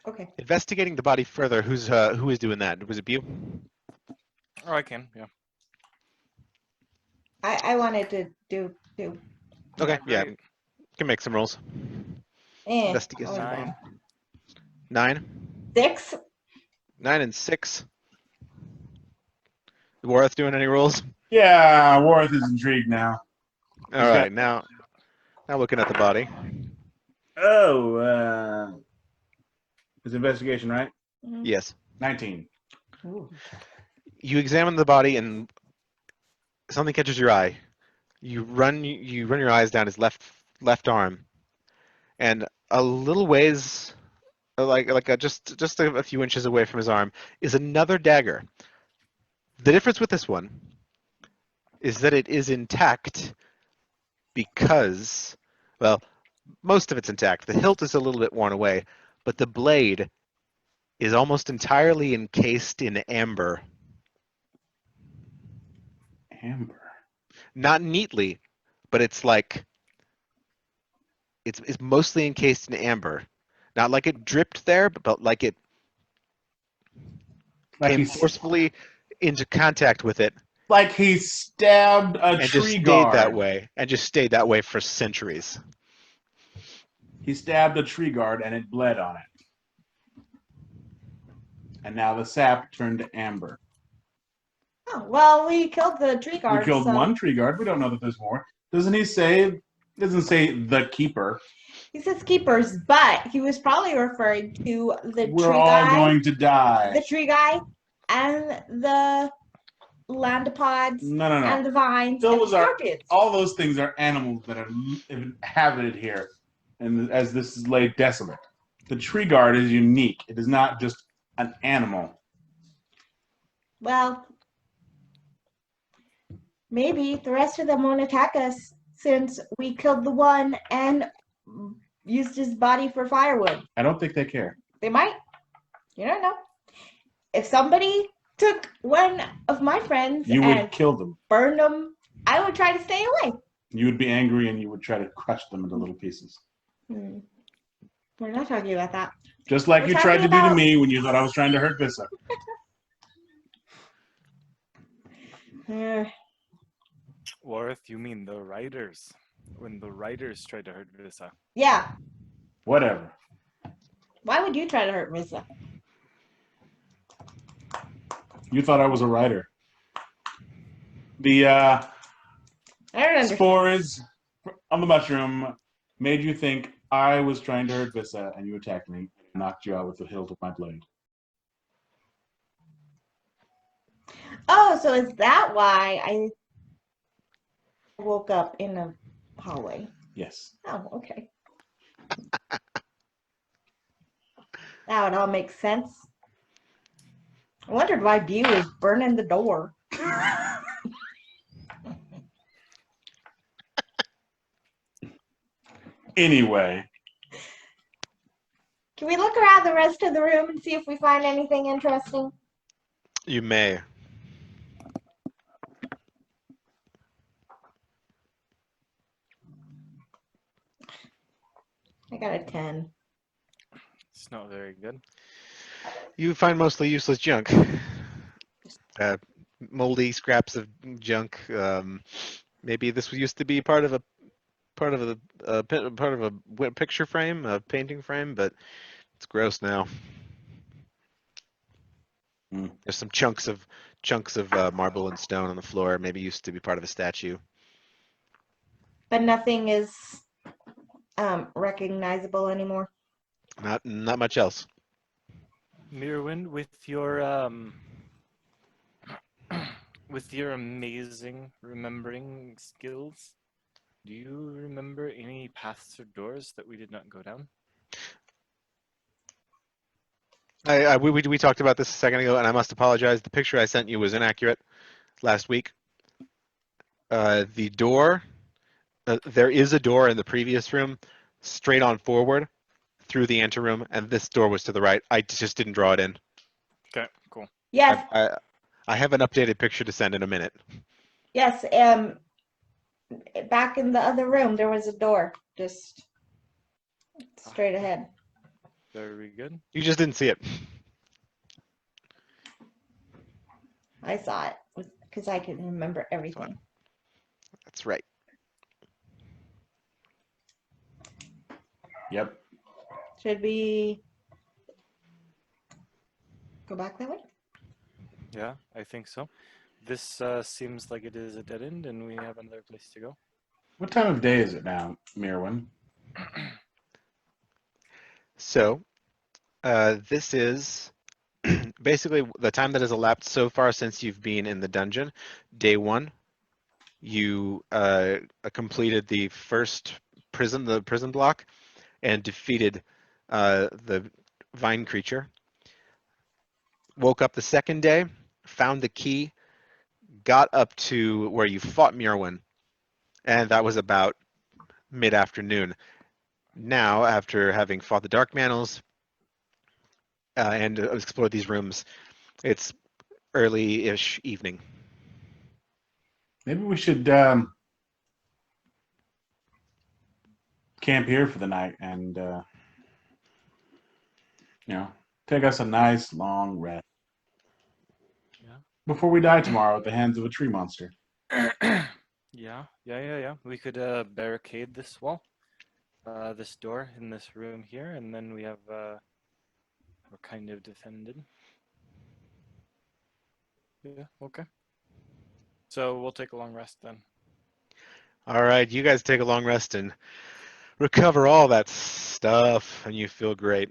Okay. Investigating the body further. Who is doing that? Was it you? Oh, I can. Yeah. I wanted to do. Okay. Yeah. Great. Can make some rolls. Investigation. 9. 9. 6. 9 and 6. Wareth doing any rolls? Yeah, Warth is intrigued now. All right. Now looking at the body. Oh, it's investigation, right? Yes. 19. Ooh. You examine the body and something catches your eye. You run your eyes down his left arm, and a little ways, just a few inches away from his arm, is another dagger. The difference with this one is that it is intact because, well, most of it's intact. The hilt is a little bit worn away, but the blade is almost entirely encased in amber. Amber. Not neatly, but it's like it's mostly encased in amber. Not like it dripped there, but like it came forcefully into contact with it. Like he stabbed a and just tree stayed guard. that way, and just stayed that way for centuries. He stabbed a tree guard and it bled on it. And now the sap turned to amber. Oh, well, we killed the tree guard. We killed one tree guard. We don't know that there's more. Doesn't he say? Doesn't say the keeper. He says keepers, but he was probably referring to the We're tree all guy. going to die. The tree guy and the landopods No. and the vines Those and the are scorpions. all those things are animals that are inhabited here, and as this is laid desolate. The tree guard is unique. It is not just an animal. Well, maybe the rest of them won't attack us since we killed the one and used his body for firewood. I don't think they care. They might. You don't know. If somebody took one of my friends You would and kill them. burned them, I would try to stay away. You would be angry and you would try to crush them into little pieces. We're not talking about that. Just like We're you tried to talking do to about- me when you thought I was trying to hurt Vissa. Wareth, you mean the writers? When the writers tried to hurt Vissa. Yeah. Whatever. Why would you try to hurt Risa? You thought I was a writer. The I don't understand. spores on the mushroom made you think I was trying to hurt Vissa and you attacked me and knocked you out with the hilt of my blade. Oh, so is that why I woke up in a hallway? Yes. Oh, okay. Now it all makes sense. I wondered why Bew was burning the door. Anyway. Can we look around the rest of the room and see if we find anything interesting? You may. I got a 10. It's not very good. You find mostly useless junk. Moldy scraps of junk. Maybe this used to be part of a picture frame, a painting frame, but it's gross now. There's some chunks of marble and stone on the floor. Maybe used to be part of a statue. But nothing is recognizable anymore. Not much else. Mirwin, with your amazing remembering skills, do you remember any paths or doors that we did not go down? We talked about this a second ago, and I must apologize. The picture I sent you was inaccurate last week. The door, there is a door in the previous room, straight on forward through the anteroom, and this door was to the right. I just didn't draw it in. Okay, cool. Yes. I have an updated picture to send in a minute. Yes. Back in the other room, there was a door just straight ahead. Very good. You just didn't see it. I saw it because I can remember everything. That's right. Yep. Should we go back that way? Yeah, I think so. This seems like it is a dead end, and we have another place to go. What time of day is it now, Mirwin? So, this is basically the time that has elapsed so far since you've been in the dungeon. Day 1, you completed the first the prison block, and defeated the vine creature. Woke up the second day, found the key, got up to where you fought Mirwin, and that was about mid-afternoon. Now, after having fought the Dark Manals and explored these rooms, it's early-ish evening. Maybe we should camp here for the night and take us a nice long rest. Yeah. Before we die tomorrow at the hands of a tree monster. Yeah. We could barricade this wall, this door in this room here, and then we have we're kind of defended. Yeah. Okay. So we'll take a long rest then. All right, you guys take a long rest and recover all that stuff, and you feel great.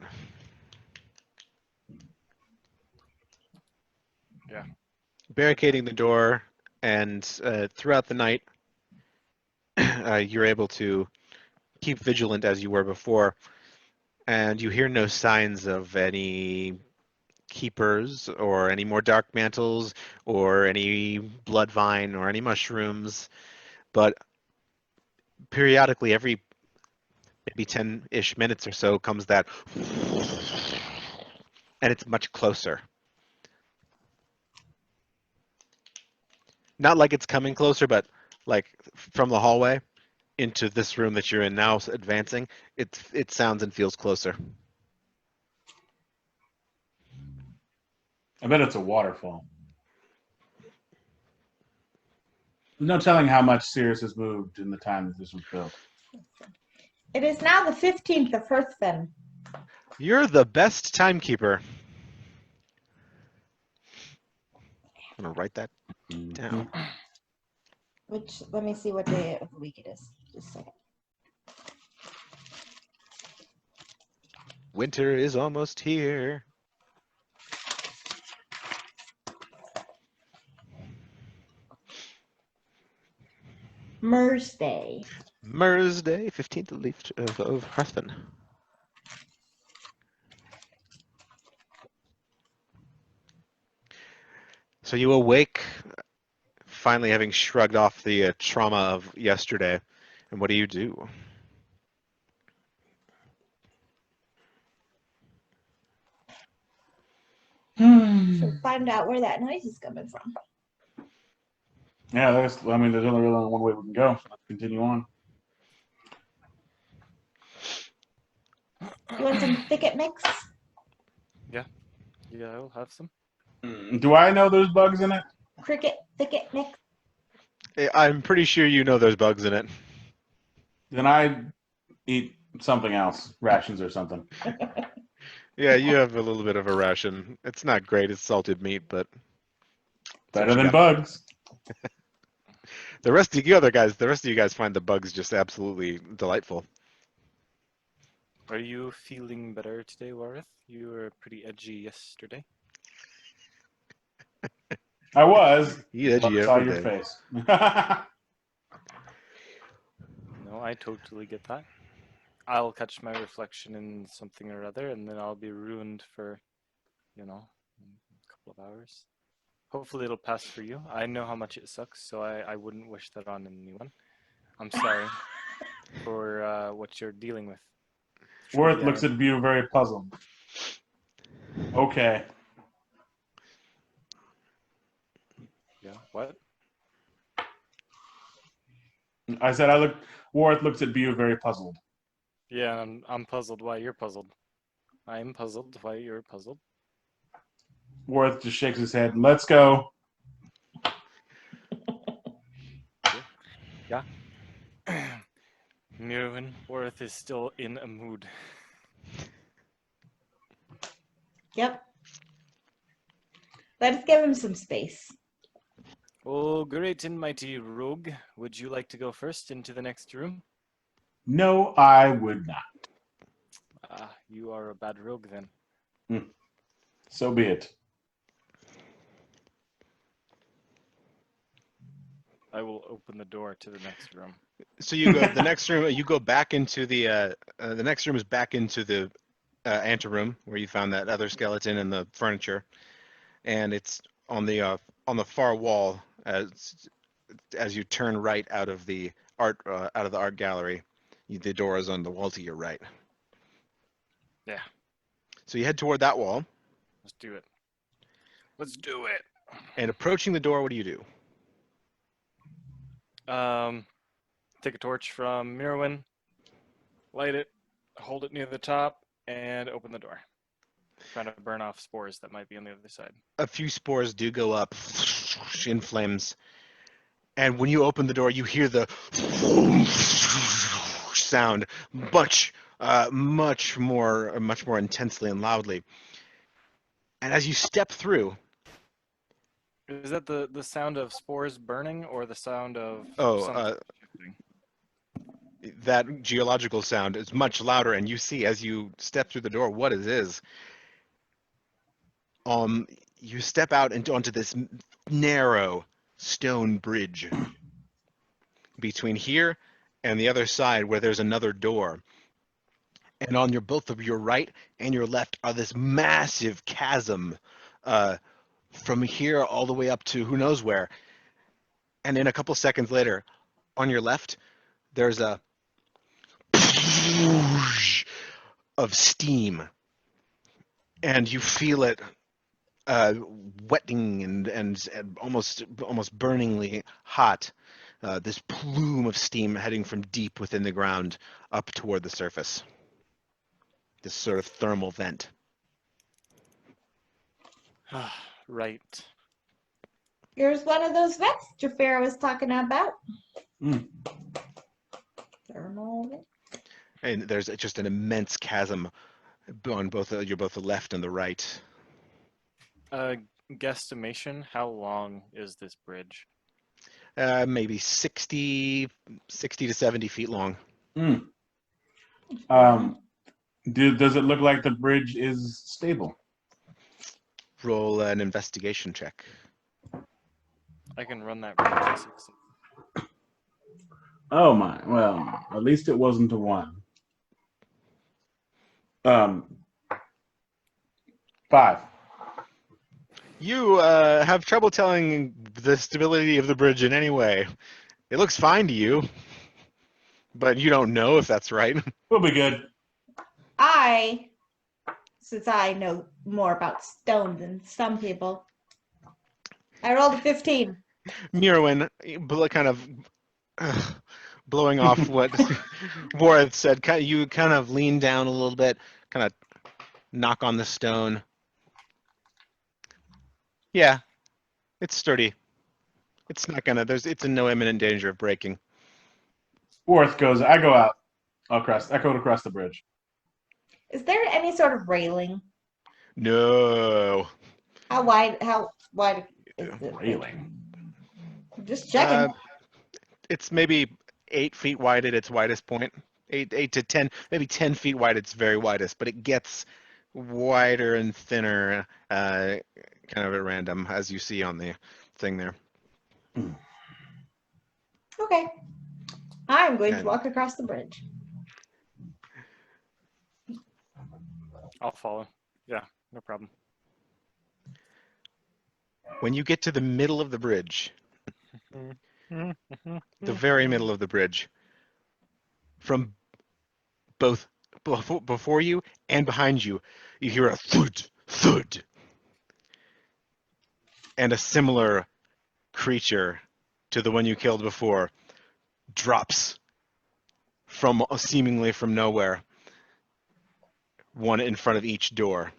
Yeah. Barricading the door, and throughout the night, you're able to keep vigilant as you were before, and you hear no signs of any keepers or any more dark mantles or any bloodvine or any mushrooms, but periodically, every maybe 10-ish minutes or so, comes that, and it's much closer. Not like it's coming closer, but like from the hallway into this room that you're in now, advancing, it sounds and feels closer. I bet it's a waterfall. There's no telling how much Sirius has moved in the time that this was built. It is now the 15th of Hearthfen. You're the best timekeeper. I'm gonna write that down. Which, let me see what day of the week it is. Just a second. Winter is almost here. Mers Day. Mers Day, 15th of Hearthfen. So you awake, finally having shrugged off the trauma of yesterday, and what do you do? Should find out where that noise is coming from. Yeah, there's only really one way we can go. Let's continue on. You want some thicket mix? Yeah, I'll have some. Do I know there's bugs in it? Cricket thicket mix? I'm pretty sure you know there's bugs in it. Then I eat something else, rations or something. Yeah, you have a little bit of a ration. It's not great. It's salted meat, but Better than bugs. the rest of you guys find the bugs just absolutely delightful. Are you feeling better today, Warith? You were pretty edgy yesterday. I was. You edgy I saw every your day. face. No, I totally get that. I'll catch my reflection in something or other, and then I'll be ruined for, a couple of hours. Hopefully it'll pass for you. I know how much it sucks, so I wouldn't wish that on anyone. I'm sorry for what you're dealing with. Worth Truly, looks at you very puzzled. Okay. Yeah, what? I said Worth looks at you very puzzled. Yeah, I'm puzzled why you're puzzled. I'm puzzled why you're puzzled. Worth just shakes his head. Let's go. Yeah. Mirwin Worth is still in a mood. Yep. Let's give him some space. Oh, great and mighty rogue. Would you like to go first into the next room? No, I would not. Ah, you are a bad rogue then. So be it. I will open the door to the next room. So you go the next room. You go back into the next room is back into the anteroom where you found that other skeleton and the furniture, and it's on the far wall as you turn right out of the art gallery. The door is on the wall to your right. Yeah. So you head toward that wall, Let's do it. Let's do it. and approaching the door, what do you do? Take a torch from Mirwin, light it, hold it near the top, and open the door. Trying to burn off spores that might be on the other side. A few spores do go up in flames, and when you open the door, you hear the sound much more intensely and loudly. And as you step through, Is that the sound of spores burning or the sound of something shifting? that geological sound is much louder, and you see as you step through the door what it is. You step out onto this narrow stone bridge between here and the other side, where there's another door. And on both of your right and your left are this massive chasm, from here all the way up to who knows where. And then a couple seconds later, on your left, there's a of steam, and you feel it wetting and almost burningly hot. This plume of steam heading from deep within the ground up toward the surface. This sort of thermal vent. Right. Here's one of those vents Jafar was talking about. Mm. Thermal vent. And there's just an immense chasm on both the left and the right. Guesstimation, how long is this bridge? Maybe 60 to 70 feet long. Mm. Does it look like the bridge is stable? Roll an investigation check. I can run that bridge in 60. Oh my. Well, at least it wasn't a 1. 5. You have trouble telling the stability of the bridge in any way. It looks fine to you, but you don't know if that's right. We'll be good. Since I know more about stone than some people, I rolled a 15. Mirwin, kind of blowing off what Wareth said, you kind of lean down a little bit, kind of knock on the stone. Yeah, it's sturdy. It's not gonna. It's in no imminent danger of breaking. Worth goes. I go out. I go across the bridge. Is there any sort of railing? No. How wide is it? Railing. Just checking. It's maybe 8 feet wide at its widest point. 8 to 10, maybe 10 feet wide. It's very widest, but it gets wider and thinner, kind of at random, as you see on the thing there. Okay. I'm going to And- walk across the bridge. I'll follow. Yeah, no problem. When you get to the middle of the bridge, the very middle of the bridge, from both before you and behind you, you hear a thud, thud. And a similar creature to the one you killed before drops from seemingly from nowhere, one in front of each door.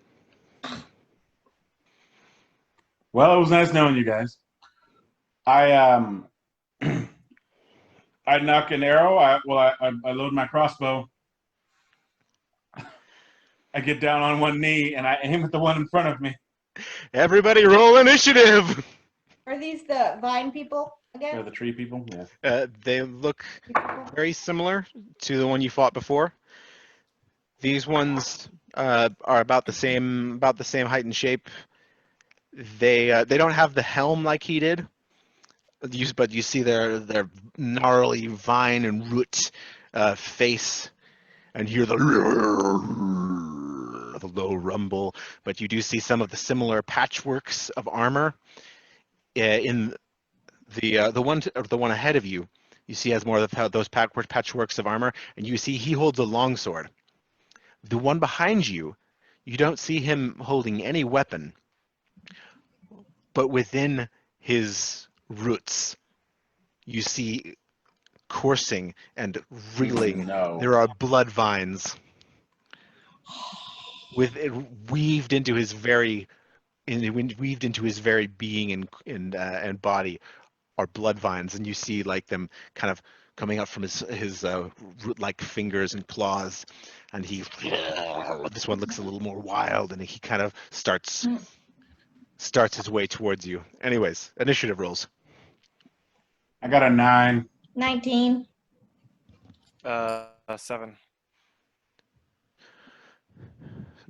Well, it was nice knowing you guys. I I knock an arrow. I load my crossbow. I get down on one knee and I aim at the one in front of me. Everybody roll initiative! Are these the vine people Or again? the tree people. Yeah. They look very similar to the one you fought before. These ones are about the same height and shape. They don't have the helm like he did, but you see their gnarly vine and root face, and hear the low rumble. But you do see some of the similar patchworks of armor in the one ahead of you. You see has more of those patchworks of armor, and you see he holds a longsword. The one behind you, you don't see him holding any weapon, but within his roots, you see coursing and reeling. No. There are blood vines with it weaved into his very being and body are blood vines, and you see like them kind of coming up from his root-like fingers and claws, and this one looks a little more wild, and he kind of starts his way towards you. Anyways, initiative rolls. I got a 9. 19. 7.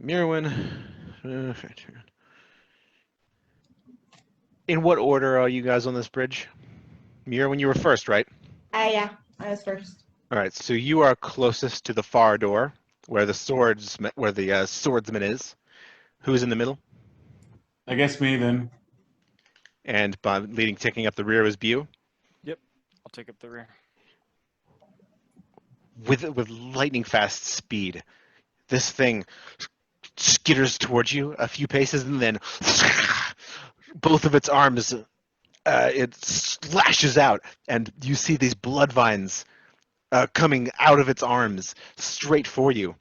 Mirwin. In what order are you guys on this bridge? Mirwin, you were first, right? Yeah, I was first. All right, so you are closest to the far door, where the swordsman is. Who's in the middle? I guess me then. And taking up the rear is Bu. Yep. I'll take up the rear. With lightning fast speed, this thing skitters towards you a few paces, and then both of its arms, it slashes out, and you see these blood vines coming out of its arms straight for you.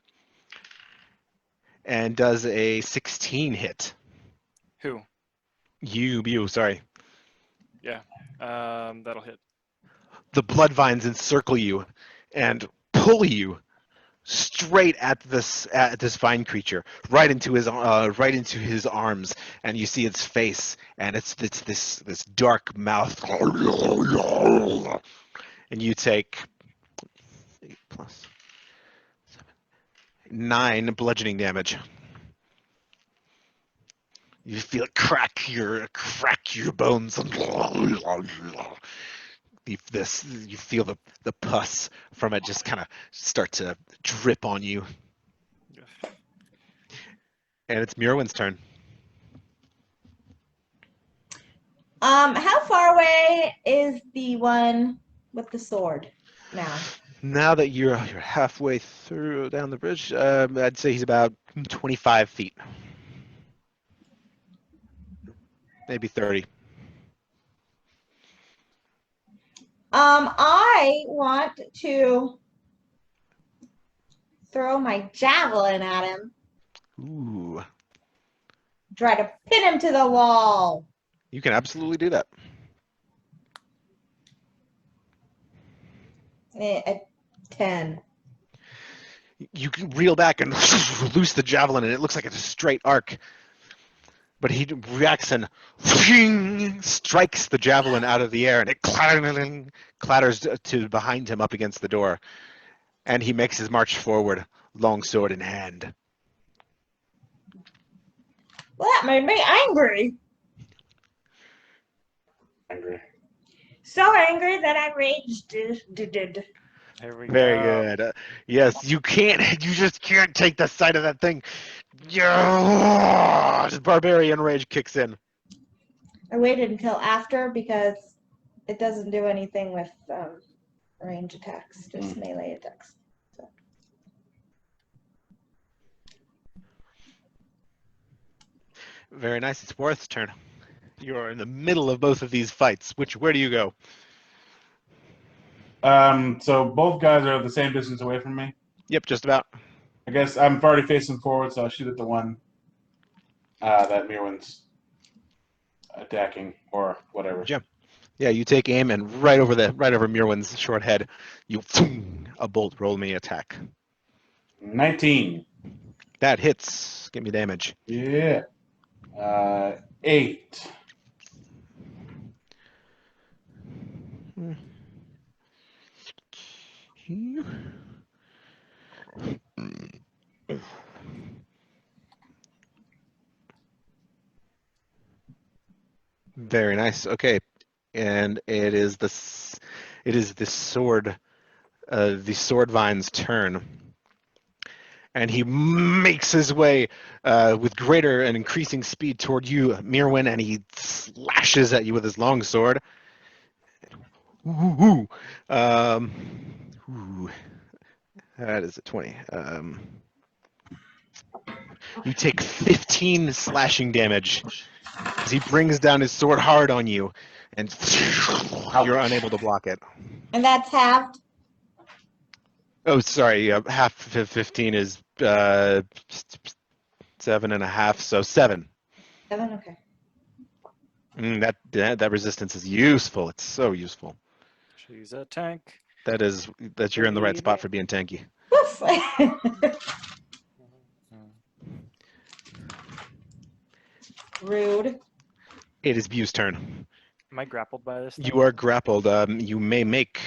And does a 16 hit. Who? You, sorry. Yeah. That'll hit. The blood vines encircle you and pull you straight at this vine creature, right into his arms, and you see its face, and it's this dark mouth, and you take 8 plus 7, 9 bludgeoning damage. You feel it crack your bones, and you feel the pus from it just kind of start to drip on you. And it's Mirwin's turn. How far away is the one with the sword now? Now that you're halfway through down the bridge, I'd say he's about 25 feet. Maybe 30. I want to throw my javelin at him. Ooh. Try to pin him to the wall. You can absolutely do that. A 10. You can reel back and loose the javelin, and it looks like it's a straight arc. But he reacts and strikes the javelin out of the air, and it clatters to behind him up against the door. And he makes his march forward, longsword in hand. Well, that made me angry. Angry. So angry that I raged. Here we Very go. good. Yes, you just can't take the sight of that thing. Yeah, barbarian rage kicks in. I waited until after because it doesn't do anything with range attacks, just melee attacks. So. Very nice. It's Worth's turn. You're in the middle of both of these fights. Where do you go? So both guys are the same distance away from me. Yep, just about. I guess I'm already facing forward, so I'll shoot at the one that Mirwin's attacking or whatever. Jim. Yeah, you take aim and right over Mirwin's short head, you a bolt. Roll me attack. 19. That hits. Give me damage. Yeah. 8. Very nice. Okay, and it is the sword vine's turn, and he makes his way with greater and increasing speed toward you, Mirwin, and he slashes at you with his long sword. Ooh, ooh. That is a 20. You take 15 slashing damage as he brings down his sword hard on you, and you're unable to block it. And that's halved. Oh, sorry. Half of 15 is 7.5, so 7. 7, okay. That resistance is useful. It's so useful. She's a tank. That you're in the right spot for being tanky. Woof. Rude. It is Bue's turn. Am I grappled by this thing? You are grappled. You may make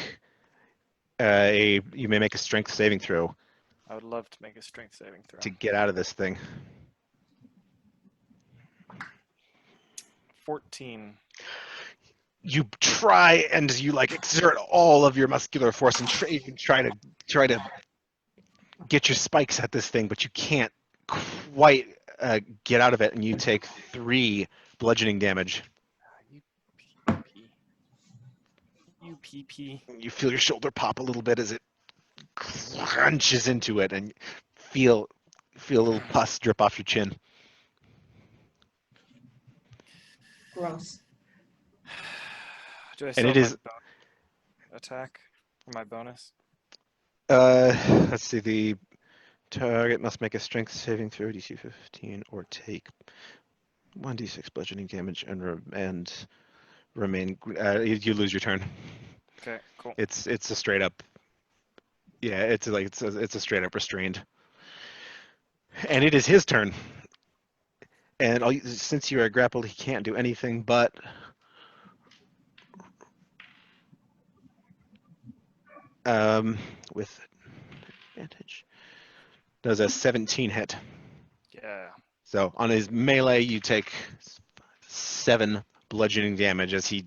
a strength saving throw I would love to make a strength saving throw. to get out of this thing. 14. You try and you exert all of your muscular force and try to get your spikes at this thing, but you can't quite get out of it, and you take 3 bludgeoning damage. You pee. You feel your shoulder pop a little bit as it crunches into it, and feel a little pus drip off your chin. Gross. Do I still it have is- my attack for my bonus? Let's see. The target must make a strength saving throw, DC 15, or take 1d6 bludgeoning damage and remain. You lose your turn. Okay, cool. It's a straight up. Yeah, it's a straight up restrained. And it is his turn. And since you are grappled, he can't do anything but with advantage. Does a 17 hit. Yeah. So on his melee, you take 7 bludgeoning damage as he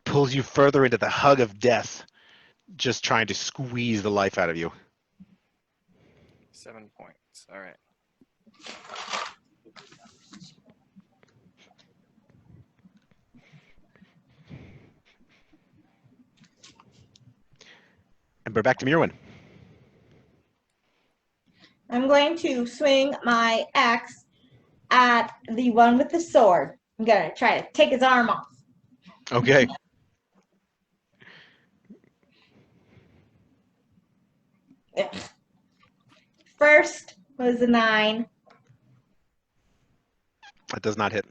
pulls you further into the hug of death, just trying to squeeze the life out of you. 7 points. All right. And we're back to Mirwin. I'm going to swing my axe at the one with the sword. I'm going to try to take his arm off. Okay. Ugh. First was a 9. That does not hit.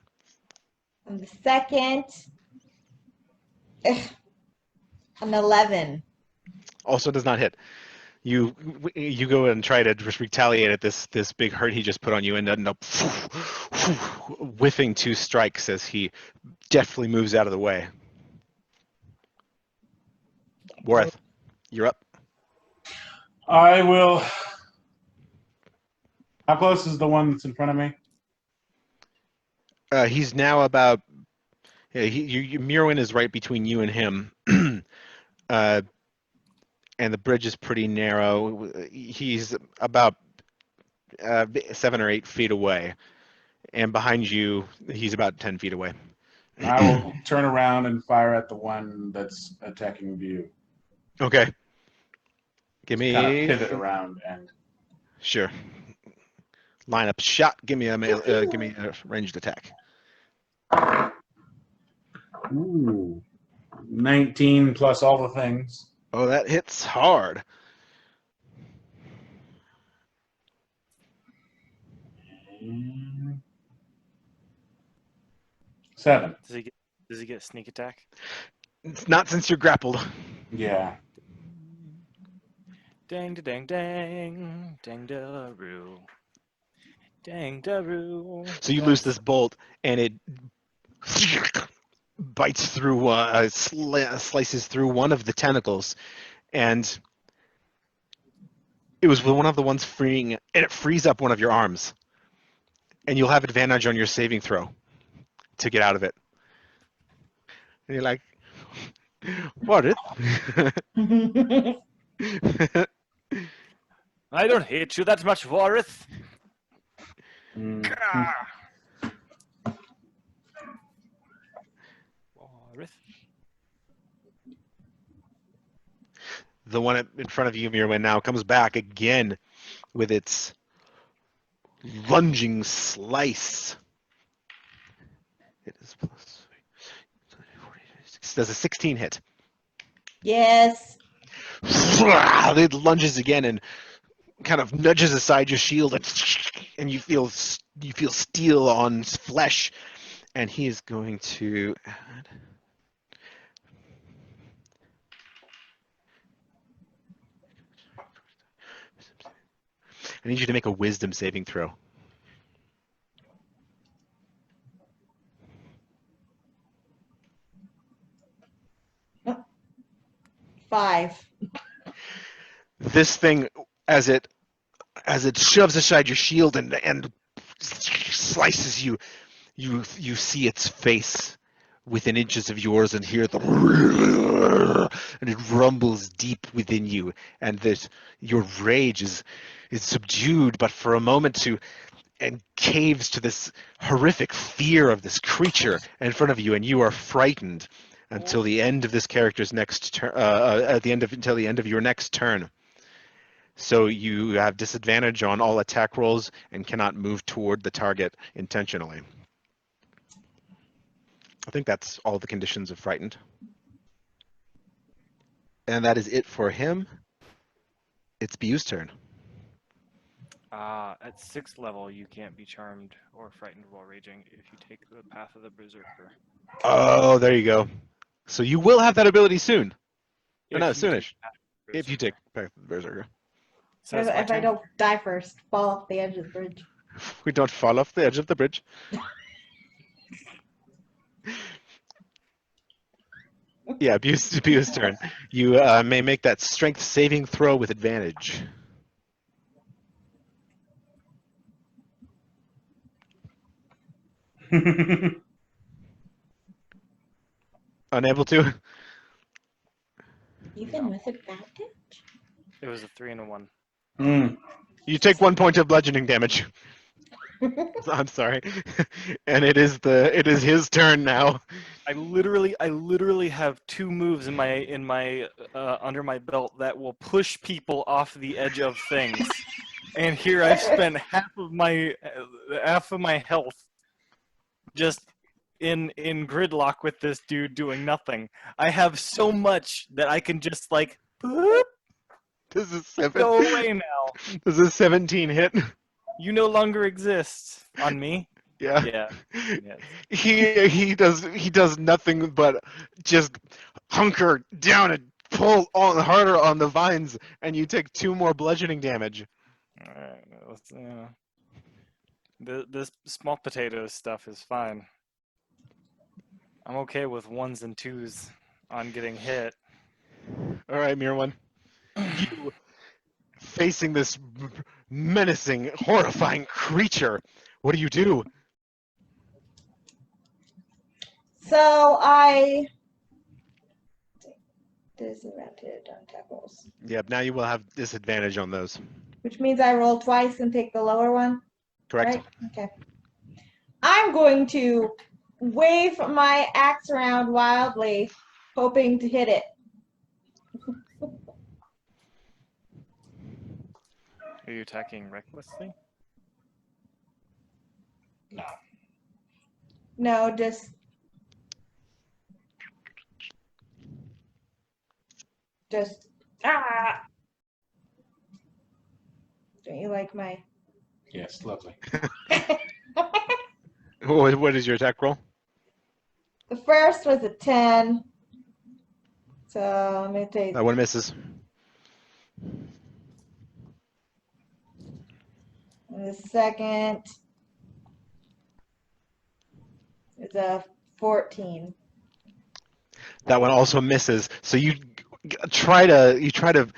And the second, an 11. Also does not hit. You go and try to just retaliate at this big hurt he just put on you, and end up whiffing 2 strikes as he deftly moves out of the way. Wareth, you're up. I will. How close is the one that's in front of me? He's now about. Yeah, Mirwin is right between you and him, and the bridge is pretty narrow. He's about 7 or 8 feet away, and behind you, he's about 10 feet away. I will turn around and fire at the one that's attacking View. Okay. Give me. Kind of pivot around and. Sure. Line up shot. Give me a ranged attack. Ooh. 19 plus all the things. Oh, that hits hard. 7. Does he get sneak attack? It's not since you're grappled. Yeah. Dang da dang dang. Dang da roo. Dang da roo. So you loose this bolt, and it bites through, slices through one of the tentacles, and it was one of the ones freeing, and it frees up one of your arms, and you'll have advantage on your saving throw to get out of it. And you're like, what? I don't hate you that much, Warith. Mm. Warith. The one in front of you, Mirwin, now comes back again with its lunging slice. It is plus 3, does a 16 hit. Yes. It lunges again and kind of nudges aside your shield, and you feel steel on flesh. And he is going to add. I need you to make a wisdom saving throw. Five. This thing, as it shoves aside your shield and slices you, you see its face within inches of yours and hear the and it rumbles deep within you, and that your rage is subdued, but for a moment and caves to this horrific fear of this creature in front of you, and you are frightened until the end of this character's next turn. Until the end of your next turn. So you have disadvantage on all attack rolls and cannot move toward the target intentionally. I think that's all the conditions of frightened. And that is it for him. It's Bu's turn. At 6th level, you can't be charmed or frightened while raging if you take the path of the berserker. Oh, there you go. So you will have that ability soon. If No, you take soonish. the path of the If you take berserker. Berserker. So it's my If I turn? don't die first, fall off the edge of the bridge. We don't fall off the edge of the bridge. Yeah, Bu's turn. You may make that strength saving throw with advantage. Unable to? Even with advantage? It was a 3 and a 1. Mm. You take 1 point of bludgeoning damage. I'm sorry. And it is his turn now. I literally have 2 moves in my under my belt that will push people off the edge of things. And here I've spent half of my health just in gridlock with this dude doing nothing. I have so much that I can just like boop, This is go away now. This is 17 hit. You no longer exist on me. Yeah. Yeah. Yes. He does nothing but just hunker down and pull on harder on the vines, and you take 2 more bludgeoning damage. All right. Let's, this small potato stuff is fine. I'm okay with 1s and 2s on getting hit. All right, Mirwin. You facing this menacing, horrifying creature. What do you do? So I disadvantage on attack rolls, Yep, now you will have disadvantage on those. which means I roll twice and take the lower one. Correct? Right? Okay. I'm going to wave my axe around wildly, hoping to hit it. Are you attacking recklessly? No, just ah. Don't you like my Yes, lovely. What is your attack roll? The first was a 10. So I'm going to take That one misses. the second is a 14. That one also misses. So you try to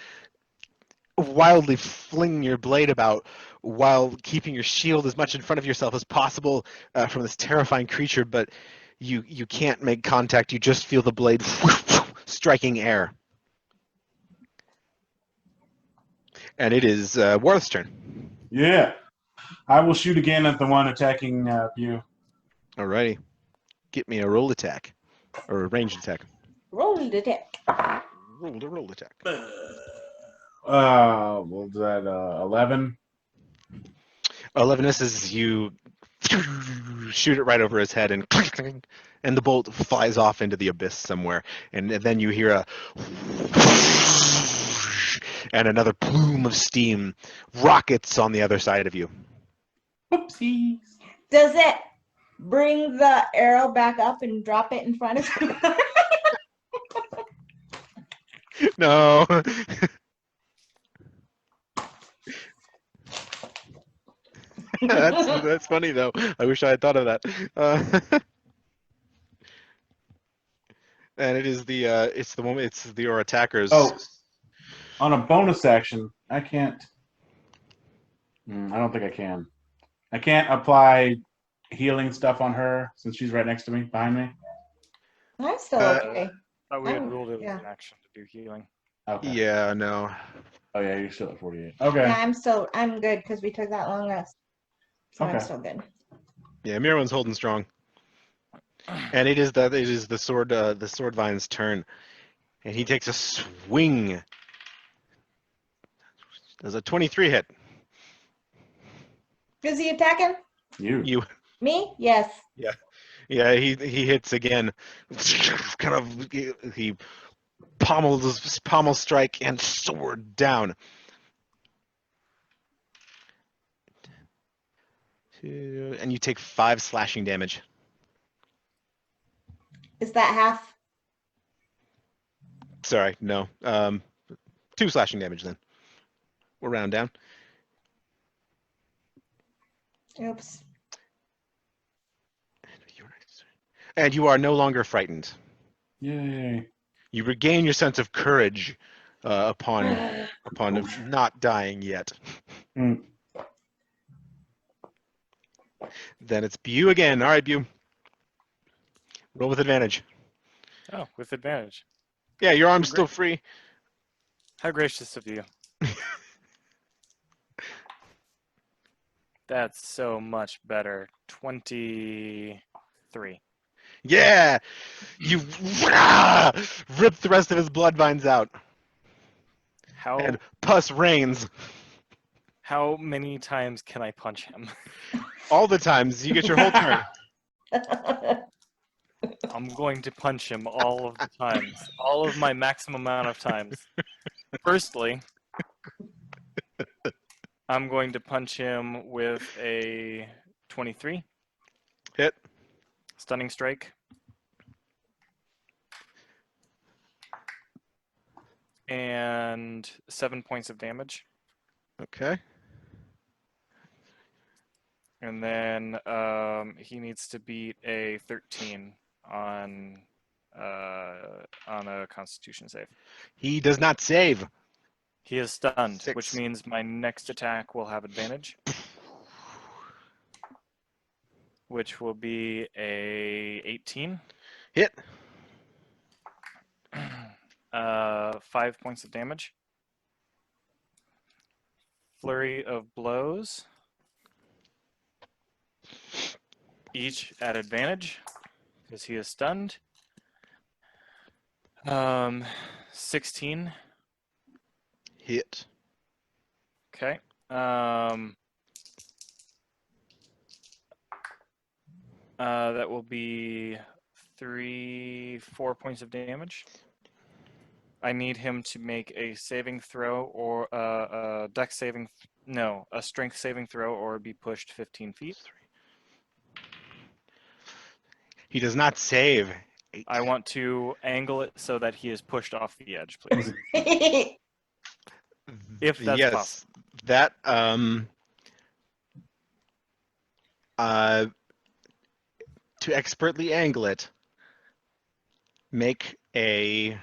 wildly fling your blade about while keeping your shield as much in front of yourself as possible from this terrifying creature, but you can't make contact. You just feel the blade striking air. And it is Worth's turn. Yeah. I will shoot again at the one attacking you. Alrighty. Get me a roll attack. Or a ranged attack. Roll the attack. Roll attack. Was that 11? 11 misses. You shoot it right over his head, and the bolt flies off into the abyss somewhere. And then you hear a and another plume of steam rockets on the other side of you. Whoopsies. Does it bring the arrow back up and drop it in front of him? No. That's funny though. I wish I had thought of that. And it is your attackers. Oh, on a bonus action, I can't. I don't think I can. I can't apply healing stuff on her since she's right next to me, behind me. I'm still okay. Thought we had Oh, ruled it yeah. as an action to do healing. Okay. Yeah, no. Oh yeah, you're still at 48. Okay. Yeah, I'm good because we took that long rest. So I'm Okay. still good. Yeah, Mirwan's holding strong. And it is the sword vine's turn. And he takes a swing. Does a 23 hit? Is he attacking? You. Me? Yes. Yeah, he hits again. Kind of he pommel strike and sword down. And you take 5 slashing damage. Is that half? Sorry, no. 2 slashing damage then. We'll round down. Oops. And you are no longer frightened. Yay. You regain your sense of courage upon not dying yet. Mm. Then it's Bu again. All right, Bu. Roll with advantage. Oh, with advantage. Yeah, your arm's still free. How gracious of you. That's so much better. 23. Yeah! You rip the rest of his blood vines out. And pus rains. How many times can I punch him? All the times. You get your whole turn. I'm going to punch him all of the times. All of my maximum amount of times. Firstly, I'm going to punch him with a 23. Hit. Stunning strike. And 7 points of damage. Okay. And then he needs to beat a 13 on a Constitution save. He does not save. He is stunned, 6. which means my next attack will have advantage, which will be a 18. Hit. 5 points of damage. Flurry of blows. Each at advantage, because he is stunned. 16. Hit. Okay. That will be 4 points of damage. I need him to make a saving throw or a dex saving No, a strength saving throw or be pushed 15 feet. He does not save. I want to angle it so that he is pushed off the edge, please. If that's yes, possible. that to expertly angle it, make an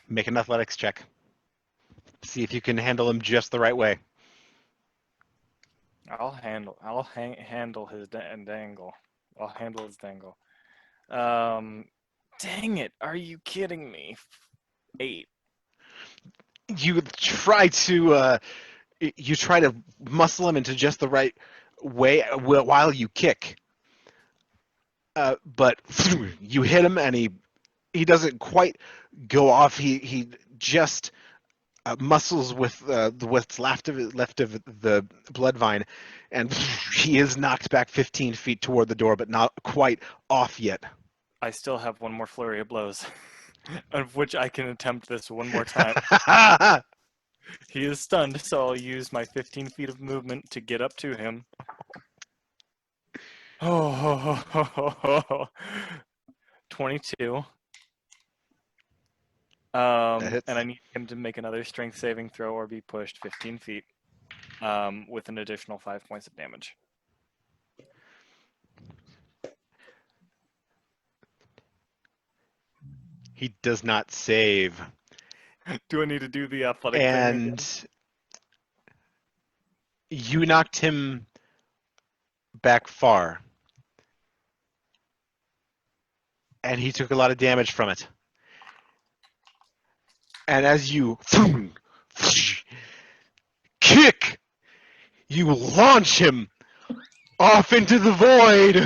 athletics check. See if you can handle him just the right way. I'll handle his dangle. I'll handle his dangle. Dang it! Are you kidding me? 8. You try to muscle him into just the right way while you kick, but you hit him and he doesn't quite go off. He just muscles with what's left of the blood vine, and he is knocked back 15 feet toward the door, but not quite off yet. I still have one more flurry of blows, of which I can attempt this one more time. He is stunned, so I'll use my 15 feet of movement to get up to him. 22. And I need him to make another strength saving throw or be pushed 15 feet with an additional 5 points of damage. He does not save. Do I need to do the athletic thing again? And you knocked him back far. And he took a lot of damage from it. And as you kick, you launch him off into the void.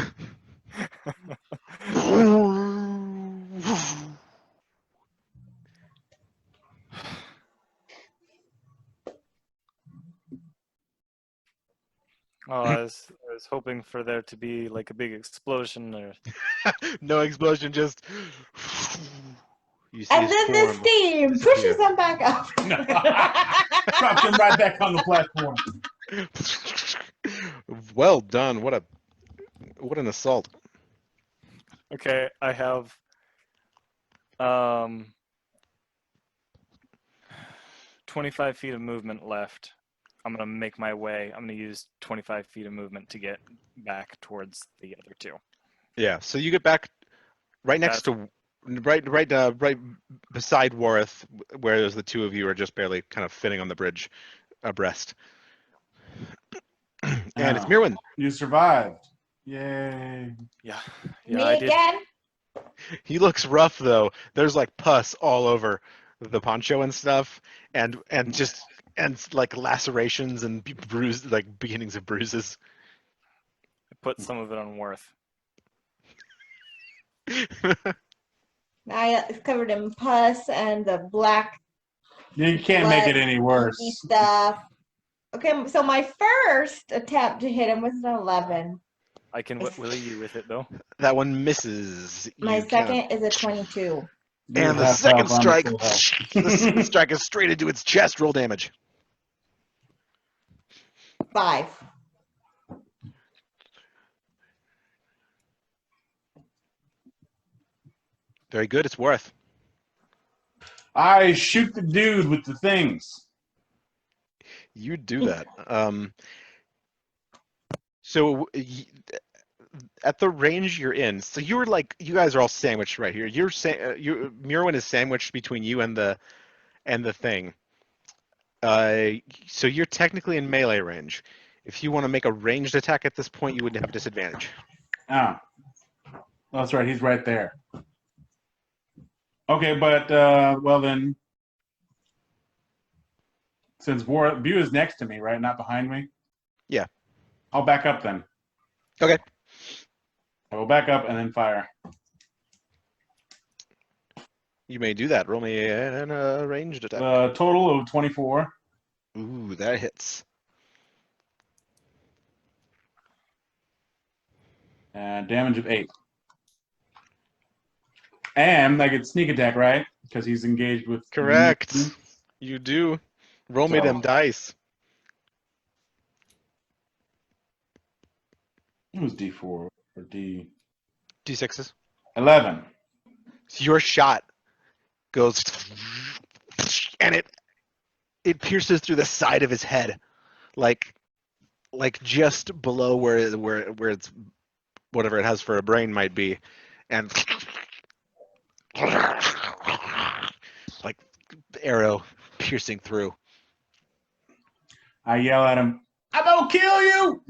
Oh, I was hoping for there to be like a big explosion or. No explosion, just. You see And his then the form steam disappear. pushes them back up. Dropped him right back on the platform. Well done. What an assault. Okay, I have 25 feet of movement left. I'm gonna make my way. I'm gonna use 25 feet of movement to get back towards the other two. Yeah. So you get back right next to right beside Warith, where there's the two of you are just barely kind of fitting on the bridge abreast. And it's Oh. Mirwin. You survived. Yay. Yeah, Me I did. again? He looks rough though. There's like pus all over the poncho and stuff, and like lacerations and bruised, like beginnings of bruises. I put some of it on Worth. It's covered in pus and the black You can't make it any worse. stuff. Okay, so my first attempt to hit him was an 11. I can willy you with it though. That one misses. My You second is a 22. You and the have second health, I'm strike, full health. the second strike is straight into its chest. Roll damage. 5. Very good. It's Worth. I shoot the dude with the things. You do that. So at the range you're in, so you were like, you guys are all sandwiched right here. Mirwin is sandwiched between you and the thing. So you're technically in melee range. If you want to make a ranged attack at this point, you would have disadvantage. Ah, that's right. He's right there. Okay, but well then, since View is next to me, right, not behind me. Yeah. I'll back up then. Okay. I will back up and then fire. You may do that. Roll me a ranged attack. Total of 24. Ooh, that hits. And damage of 8. And I get sneak attack, right? Because he's engaged with. Correct. You do. Roll me them dice. It was D4 or D. D6s. 11. So your shot goes, and it pierces through the side of his head, like just below where it's whatever it has for a brain might be, and like arrow piercing through. I yell at him, I'm gonna kill you!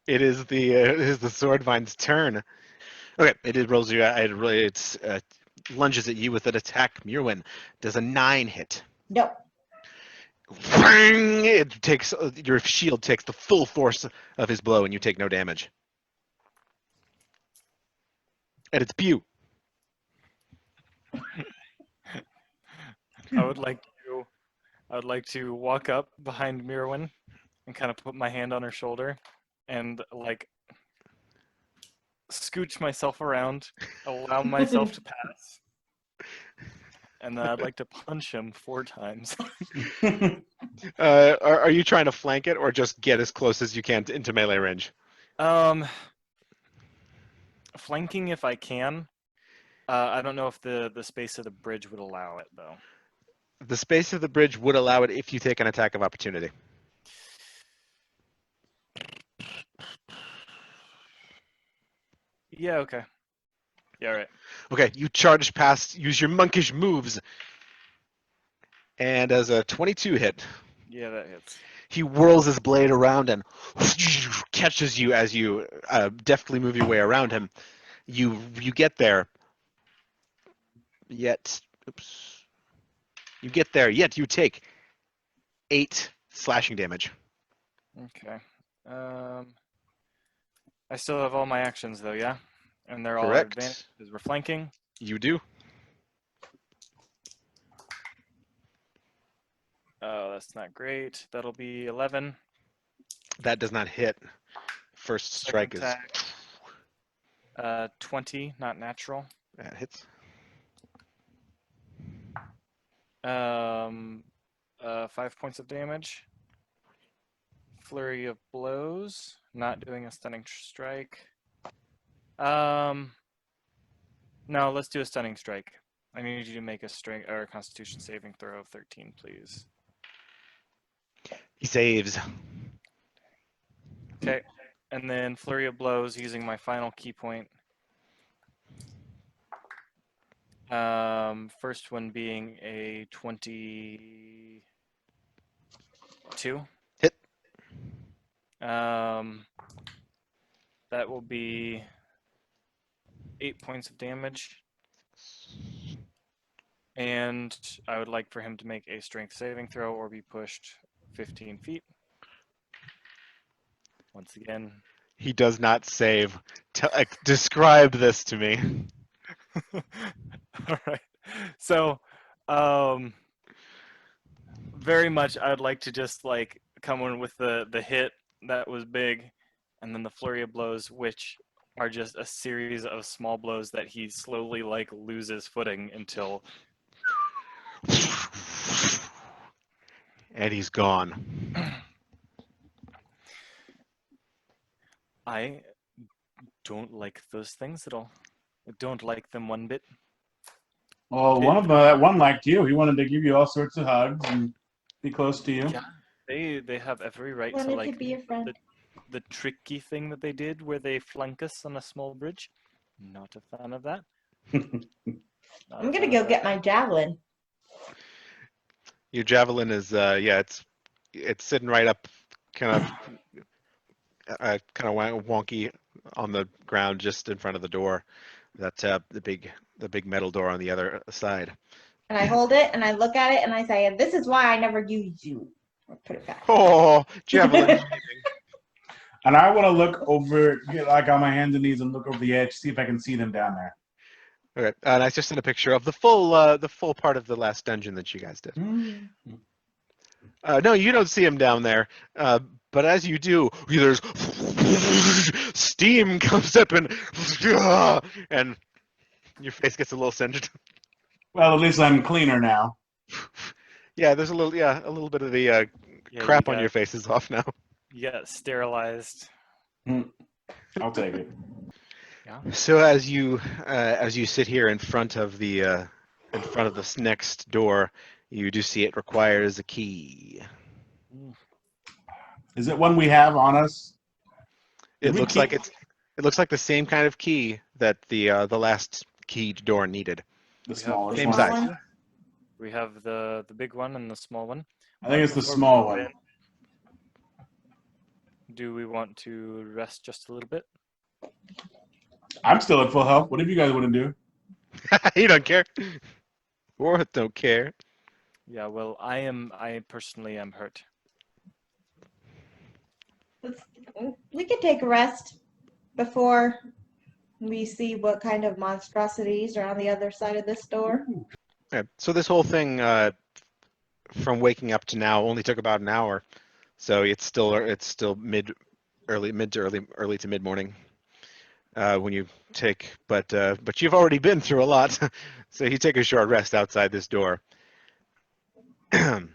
It is the Swordvine's turn. Okay, it rolls you. It lunges at you with an attack. Mirwin does a 9 hit. Nope. It takes your shield takes the full force of his blow, and you take no damage. And it's Pew. I would like to walk up behind Mirwin and kind of put my hand on her shoulder and like scooch myself around, allow myself to pass. And then I'd like to punch him 4 times. Are you trying to flank it or just get as close as you can into melee range? Flanking if I can. I don't know if the space of the bridge would allow it though. The space of the bridge would allow it if you take an attack of opportunity. Yeah, okay. Yeah, right. Okay, you charge past, use your monkish moves, and as a 22 hit, Yeah, that hits. he whirls his blade around and catches you as you deftly move your way around him. You get there, yet you take 8 slashing damage. Okay. I still have all my actions though, yeah? And they're all Correct. advantage because we're flanking. You do. Oh, that's not great. That'll be 11. That does not hit. First strike Second attack. 20, not natural. That hits. 5 points of damage. Flurry of blows. Not doing a stunning strike. No, let's do a stunning strike. I need you to make a strength or a Constitution saving throw of 13, please. He saves. Okay, and then flurry of blows using my final key point. First one being a 22. Hit. That will be 8 points of damage. And I would like for him to make a strength saving throw or be pushed 15 feet. Once again. He does not save. Describe this to me. All right. So, very much I'd like to just like come in with the hit that was big, and then the flurry of blows, which are just a series of small blows that he slowly like loses footing until. And he's gone. I don't like those things at all. I don't like them one bit. Well, one liked you. He wanted to give you all sorts of hugs and be close to you. Yeah, they have every right to Wanted to like be your friend. the tricky thing that they did where they flank us on a small bridge. Not a fan of that. I'm gonna go get my javelin. Your javelin is it's sitting right up, kind of wonky on the ground just in front of the door. That's the big metal door on the other side. And I hold it and I look at it and I say, "This is why I never use you." Or put it back. Oh, javelin! And I want to look over, get like on my hands and knees and look over the edge, see if I can see them down there. Okay, and I just sent a picture of the full part of the last dungeon that you guys did. No, you don't see him down there, but as you do, there's steam comes up and your face gets a little singed. Well, at least I'm cleaner now. Yeah, there's a little bit of the crap on your face is off now. You got sterilized. I'll take it. So as you sit here in front of this next door, you do see it requires a key. Is it one we have on us? Did It we looks keep- like it looks like the same kind of key that the last keyed door needed. The We have smaller Same one. size. We have the big one and the small one. I think it's the Before we small go one. in, do we want to rest just a little bit? I'm still at full health. Whatever you guys want to do. You don't care. Or don't care. Yeah, well, I personally am hurt. We could take a rest before we see what kind of monstrosities are on the other side of this door. Okay. So this whole thing from waking up to now only took about an hour. So it's still mid to mid morning when you take, but you've already been through a lot, so you take a short rest outside this door, and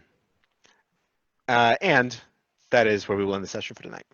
that is where we will end the session for tonight.